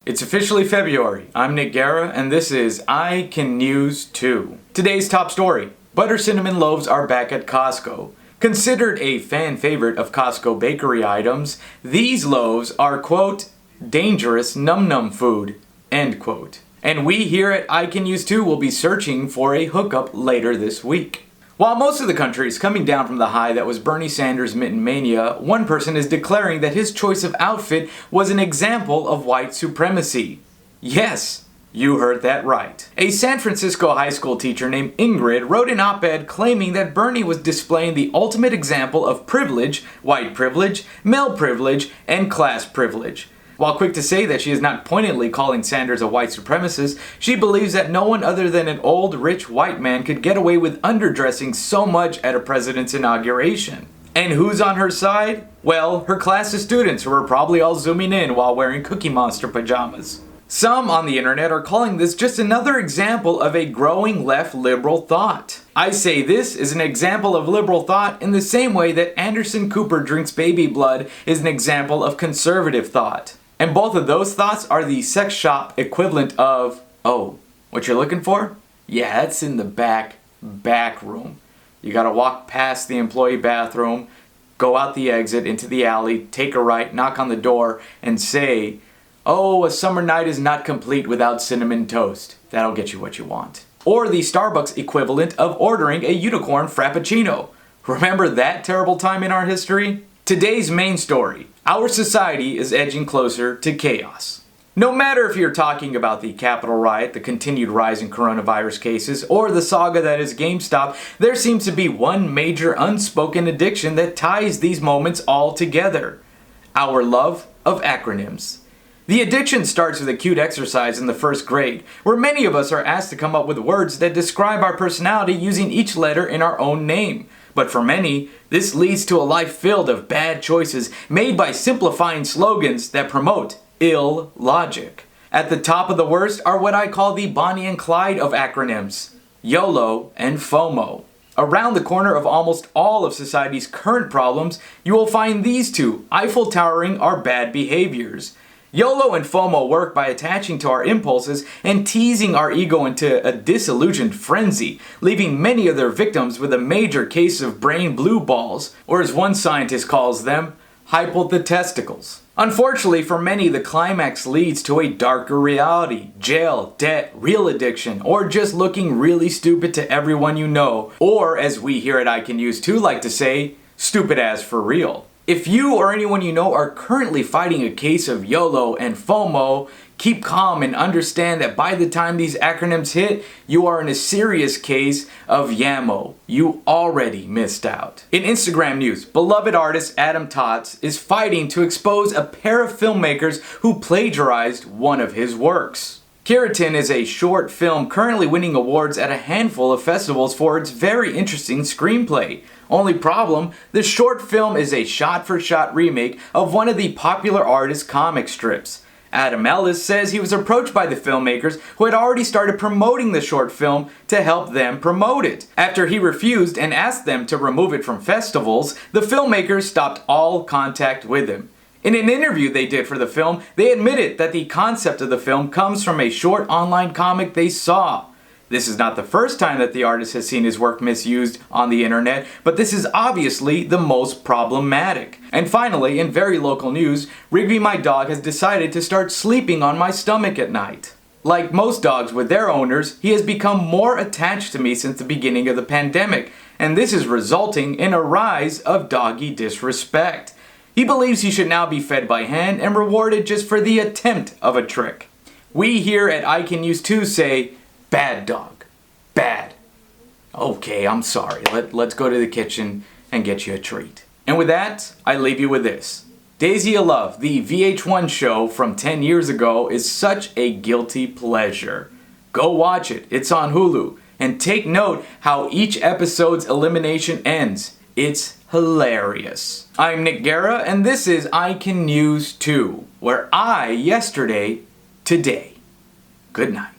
It's officially February. I'm Nick Guerra, and this is I Can Use Too. Today's top story: butter cinnamon loaves are back at Costco. Considered a fan favorite of Costco bakery items, these loaves are, quote, dangerous num-num food, end quote. And we here at I Can Use Too will be searching for a hookup later this week. While most of the country is coming down from the high that was Bernie Sanders' mitten mania, one person is declaring that his choice of outfit was an example of white supremacy. Yes, you heard that right. A San Francisco high school teacher named Ingrid wrote an op-ed claiming that Bernie was displaying the ultimate example of privilege, white privilege, male privilege, and class privilege. While quick to say that she is not pointedly calling Sanders a white supremacist, she believes that no one other than an old, rich white man could get away with underdressing so much at a president's inauguration. And who's on her side? Well, her class of students who are probably all zooming in while wearing Cookie Monster pajamas. Some on the internet are calling this just another example of a growing left liberal thought. I say this is an example of liberal thought in the same way that Anderson Cooper drinks baby blood is an example of conservative thought. And both of those thoughts are the sex shop equivalent of, oh, what you're looking for? Yeah, that's in the back room. You gotta walk past the employee bathroom, go out the exit into the alley, take a right, knock on the door, and say, oh, a summer night is not complete without cinnamon toast. That'll get you what you want. Or the Starbucks equivalent of ordering a unicorn frappuccino. Remember that terrible time in our history? Today's main story: our society is edging closer to chaos. No matter if you're talking about the Capitol riot, the continued rise in coronavirus cases, or the saga that is GameStop, there seems to be one major unspoken addiction that ties these moments all together: our love of acronyms. The addiction starts with a cute exercise in the first grade, where many of us are asked to come up with words that describe our personality using each letter in our own name. But for many, this leads to a life filled of bad choices made by simplifying slogans that promote ill logic. At the top of the worst are what I call the Bonnie and Clyde of acronyms: YOLO and FOMO. Around the corner of almost all of society's current problems, you will find these two Eiffel Towering our bad behaviors. YOLO and FOMO work by attaching to our impulses and teasing our ego into a disillusioned frenzy, leaving many of their victims with a major case of brain blue balls, or as one scientist calls them, hypothetesticles. Unfortunately for many, the climax leads to a darker reality: jail, debt, real addiction, or just looking really stupid to everyone you know, or as we here at I Can Use Too like to say, stupid as for real. If you or anyone you know are currently fighting a case of YOLO and FOMO, keep calm and understand that by the time these acronyms hit, you are in a serious case of YAMO. You already missed out. In Instagram news, beloved artist Adam Tots is fighting to expose a pair of filmmakers who plagiarized one of his works. Keratin is a short film currently winning awards at a handful of festivals for its very interesting screenplay. Only problem, the short film is a shot-for-shot remake of one of the popular artist's comic strips. Adam Ellis says he was approached by the filmmakers who had already started promoting the short film to help them promote it. After he refused and asked them to remove it from festivals, the filmmakers stopped all contact with him. In an interview they did for the film, they admitted that the concept of the film comes from a short online comic they saw. This is not the first time that the artist has seen his work misused on the internet, but this is obviously the most problematic. And finally, in very local news, Rigby my dog has decided to start sleeping on my stomach at night. Like most dogs with their owners, he has become more attached to me since the beginning of the pandemic, and this is resulting in a rise of doggy disrespect. He believes he should now be fed by hand and rewarded just for the attempt of a trick. We here at I Can Use Too say, bad dog. Bad. Okay, I'm sorry. Let's go to the kitchen and get you a treat. And with that, I leave you with this. Daisy of Love, the VH1 show from 10 years ago, is such a guilty pleasure. Go watch it. It's on Hulu. And take note how each episode's elimination ends. It's hilarious. I'm Nick Guerra, and this is I Can Use Too, where I, yesterday, today. Good night.